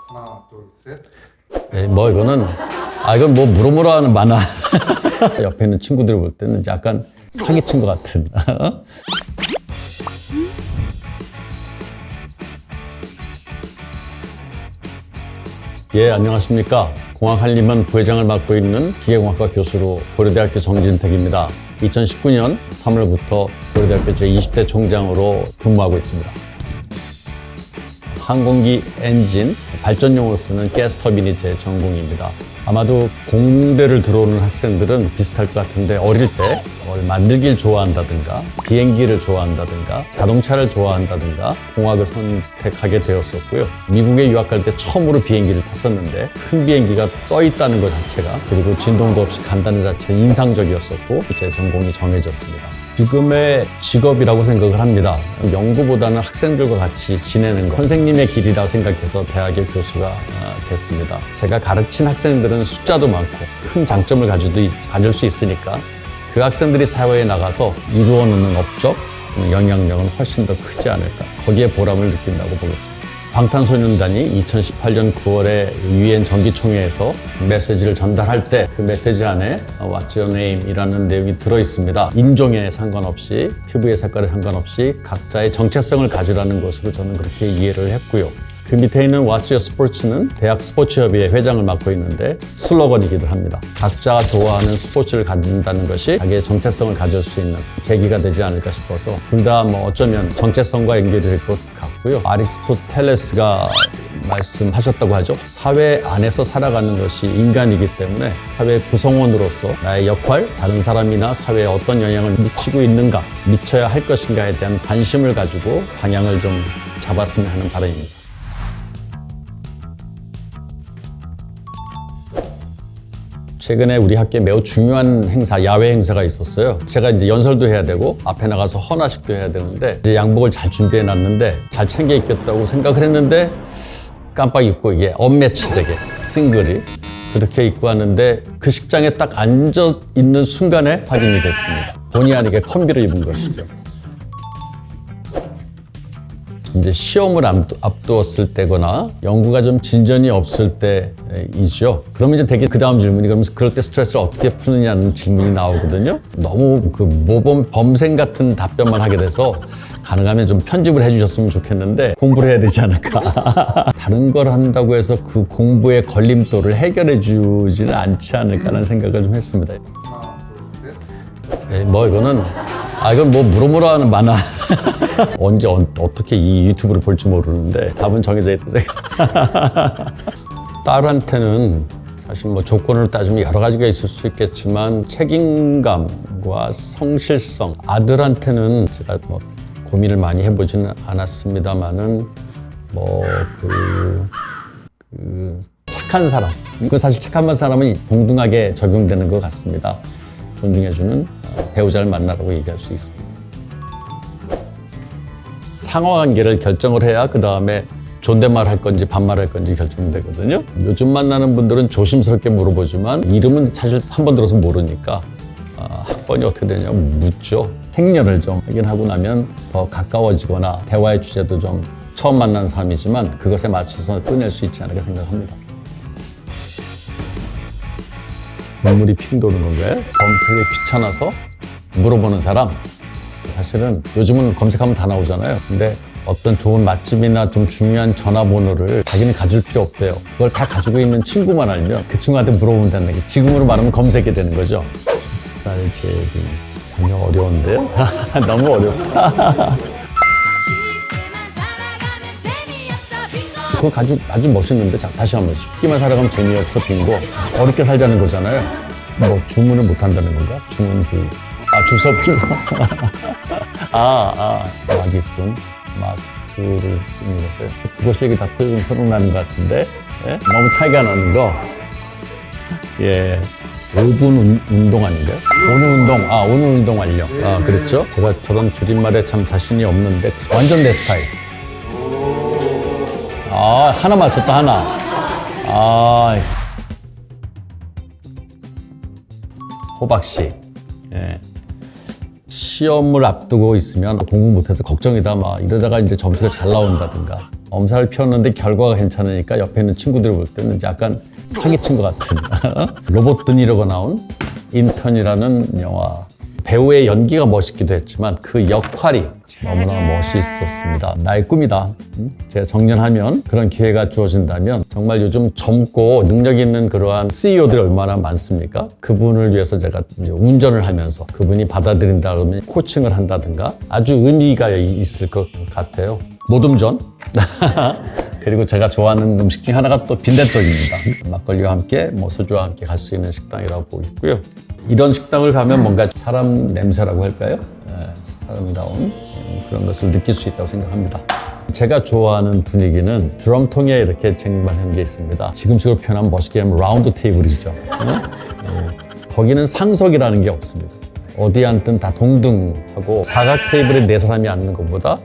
하나, 둘, 셋. 뭐 이거는 이건 뭐 물어보라 하는 만화. 옆에 있는 친구들 볼 때는 약간 사기친 것 같은. 예, 안녕하십니까. 공학 한림원 부회장을 맡고 있는 기계공학과 교수로 고려대학교 정진택입니다. 2019년 3월부터 고려대학교 제20대 총장으로 근무하고 있습니다. 항공기 엔진, 발전용으로 쓰는 가스터빈이 제 전공입니다. 아마도 공대를 들어오는 학생들은 비슷할 것 같은데 어릴 때 뭘 만들기를 좋아한다든가 비행기를 좋아한다든가 자동차를 좋아한다든가 공학을 선택하게 되었었고요. 미국에 유학할 때 처음으로 비행기를 탔었는데 큰 비행기가 떠 있다는 것 자체가 그리고 진동도 없이 간다는 자체는 인상적이었었고 제 전공이 정해졌습니다. 지금의 직업이라고 생각을 합니다. 연구보다는 학생들과 같이 지내는 것, 선생님의 길이라고 생각해서 대학의 교수가 됐습니다. 제가 가르친 학생들은 숫자도 많고 큰 장점을 가질 수 있으니까 그 학생들이 사회에 나가서 이루어내는 업적, 영향력은 훨씬 더 크지 않을까. 거기에 보람을 느낀다고 보겠습니다. 방탄소년단이 2018년 9월에 유엔 정기총회에서 메시지를 전달할 때 그 메시지 안에 What's your name? 이라는 내용이 들어있습니다. 인종에 상관없이, 피부의 색깔에 상관없이 각자의 정체성을 가지라는 것으로 저는 그렇게 이해를 했고요. 그 밑에 있는 What's your sports는 대학 스포츠협의회 회장을 맡고 있는데 슬로건이기도 합니다. 각자가 좋아하는 스포츠를 가진다는 것이 자기의 정체성을 가질 수 있는 계기가 되지 않을까 싶어서 둘 다 어쩌면 정체성과 연결이 될 것 같고요. 아리스토텔레스가 말씀하셨다고 하죠. 사회 안에서 살아가는 것이 인간이기 때문에 사회 구성원으로서 나의 역할, 다른 사람이나 사회에 어떤 영향을 미치고 있는가, 미쳐야 할 것인가에 대한 관심을 가지고 방향을 좀 잡았으면 하는 바람입니다. 최근에 우리 학교에 매우 중요한 행사, 야외 행사가 있었어요. 제가 이제 연설도 해야 되고 앞에 나가서 헌화식도 해야 되는데 이제 양복을 잘 준비해 놨는데 잘 챙겨 입겠다고 생각을 했는데 깜빡 입고 이게 언매치되게 싱글이 그렇게 입고 왔는데 그 식장에 딱 앉아 있는 순간에 확인이 됐습니다. 본의 아니게 컴비를 입은 것이죠. 이제 시험을 앞두었을 때거나 연구가 좀 진전이 없을 때이죠. 그러면 이제 되게 그 다음 질문이 그러면서 그럴 때 스트레스를 어떻게 푸느냐는 질문이 나오거든요. 너무 그 모범 범생 같은 답변만 하게 돼서 가능하면 좀 편집을 해주셨으면 좋겠는데 공부를 해야 되지 않을까. 다른 걸 한다고 해서 그 공부의 걸림돌을 해결해 주지는 않지 않을까라는 생각을 좀 했습니다. 하나, 둘, 셋. 뭐 이거는 이건 뭐 물어보라 하는 만화. 언제 어떻게 이 유튜브를 볼지 모르는데 답은 정해져 있다. 딸한테는 사실 조건을 따지면 여러 가지가 있을 수 있겠지만 책임감과 성실성, 아들한테는 제가 고민을 많이 해보지는 않았습니다만은 착한 사람, 그 사실 착한 사람은 동등하게 적용되는 것 같습니다. 존중해주는 배우자를 만나라고 얘기할 수 있습니다. 상호관계를 결정을 해야 그 다음에 존댓말 할 건지 반말 할 건지 결정되거든요. 요즘 만나는 분들은 조심스럽게 물어보지만 이름은 사실 한 번 들어서 모르니까 학번이 어떻게 되냐고 묻죠. 생년을 좀 확인하고 나면 더 가까워지거나 대화의 주제도 좀 처음 만난 사람이지만 그것에 맞춰서 꺼낼 수 있지 않을까 생각합니다. 눈물이 핑 도는 건가요? 검색에 귀찮아서 물어보는 사람. 사실은 요즘은 검색하면 다 나오잖아요. 근데 어떤 좋은 맛집이나 좀 중요한 전화번호를 자기는 가질 필요 없대요. 그걸 다 가지고 있는 친구만 알면 그 친구한테 물어보면 된다는 게 지금으로 말하면 검색이 되는 거죠. 쌀제비 전혀 어려운데요? 너무 어렵다. 그거 아주 멋있는데 다시 한번 쉽게만 살아가면 재미없어 빙고. 어렵게 살자는 거잖아요. 주문을 못 한다는 건가? 주문 불. 주소 불고. 마기꾼 마스크를 쓰는 것을 국어 실력이 다 표현나는 것 같은데 너무 차이가 나는 거. 예, 5분 운동 아닌가요? 오늘 운동, 오늘 운동 완료. 그렇죠? 제가 저런 줄임말에 참 자신이 없는데 완전 내 스타일. 하나 맞췄다 하나. 호박씨. 예. 시험을 앞두고 있으면 공부 못해서 걱정이다 이러다가 이제 점수가 잘 나온다든가 엄살을 피웠는데 결과가 괜찮으니까 옆에 있는 친구들 볼 때는 약간 사기친 것 같은 로봇 드니로가 나온 인턴이라는 영화. 배우의 연기가 멋있기도 했지만 그 역할이 너무나 멋있었습니다. 나의 꿈이다. 제가 정년하면 그런 기회가 주어진다면 정말 요즘 젊고 능력 있는 그러한 CEO들이 얼마나 많습니까? 그분을 위해서 제가 이제 운전을 하면서 그분이 받아들인다 그러면 코칭을 한다든가 아주 의미가 있을 것 같아요. 모듬전. 그리고 제가 좋아하는 음식 중에 하나가 또 빈대떡입니다. 막걸리와 함께 소주와 함께 갈 수 있는 식당이라고 보고 있고요. 이런 식당을 가면 뭔가 사람 냄새라고 할까요? 사람다운 그런 것을 느낄 수 있다고 생각합니다. 제가 좋아하는 분위기는 드럼통에 이렇게 쟁반한 게 있습니다. 지금식으로 표현하면 멋있게 하면 라운드 테이블이죠. 거기는 상석이라는 게 없습니다. 어디 앉든 다 동등하고 사각 테이블에 네 사람이 앉는 것보다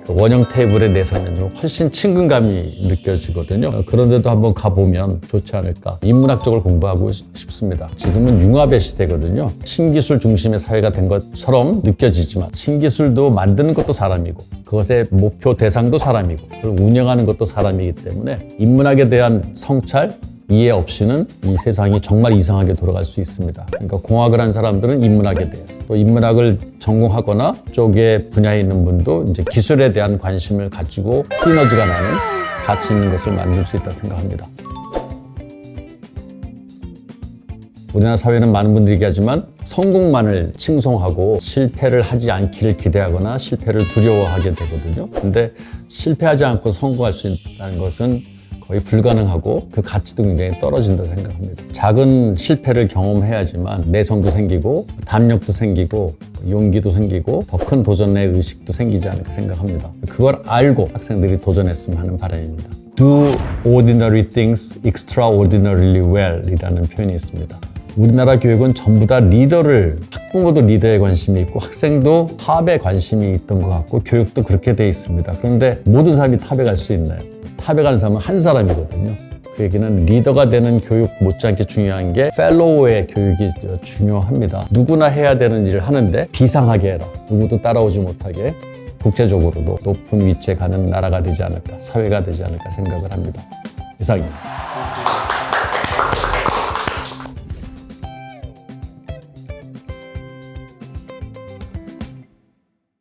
원형 테이블에 네 사람이 앉으면 훨씬 친근감이 느껴지거든요. 그런데도 한번 가보면 좋지 않을까. 인문학적으로 공부하고 싶습니다. 지금은 융합의 시대거든요. 신기술 중심의 사회가 된 것처럼 느껴지지만 신기술도 만드는 것도 사람이고 그것의 목표 대상도 사람이고 그걸 운영하는 것도 사람이기 때문에 인문학에 대한 성찰, 이해 없이는 이 세상이 정말 이상하게 돌아갈 수 있습니다. 그러니까 공학을 한 사람들은 인문학에 대해서 또 인문학을 전공하거나 쪽에 분야에 있는 분도 이제 기술에 대한 관심을 가지고 시너지가 나는 가치 있는 것을 만들 수 있다 생각합니다. 우리나라 사회는 많은 분들이 얘기하지만 성공만을 칭송하고 실패를 하지 않기를 기대하거나 실패를 두려워하게 되거든요. 근데 실패하지 않고 성공할 수 있다는 것은 거의 불가능하고 그 가치도 굉장히 떨어진다 생각합니다. 작은 실패를 경험해야지만 내성도 생기고 담력도 생기고 용기도 생기고 더 큰 도전의 의식도 생기지 않을까 생각합니다. 그걸 알고 학생들이 도전했으면 하는 바람입니다. Do ordinary things extraordinarily well 이라는 표현이 있습니다. 우리나라 교육은 전부 다 리더를, 학부모도 리더에 관심이 있고 학생도 탑에 관심이 있던 것 같고 교육도 그렇게 돼 있습니다. 그런데 모든 사람이 탑에 갈 수 있나요? 탑에 가는 사람은 한 사람이거든요. 그 얘기는 리더가 되는 교육 못지않게 중요한 게 펠로우의 교육이 중요합니다. 누구나 해야 되는 일을 하는데 비상하게 해라. 누구도 따라오지 못하게 국제적으로도 높은 위치에 가는 나라가 되지 않을까, 사회가 되지 않을까 생각을 합니다. 이상입니다.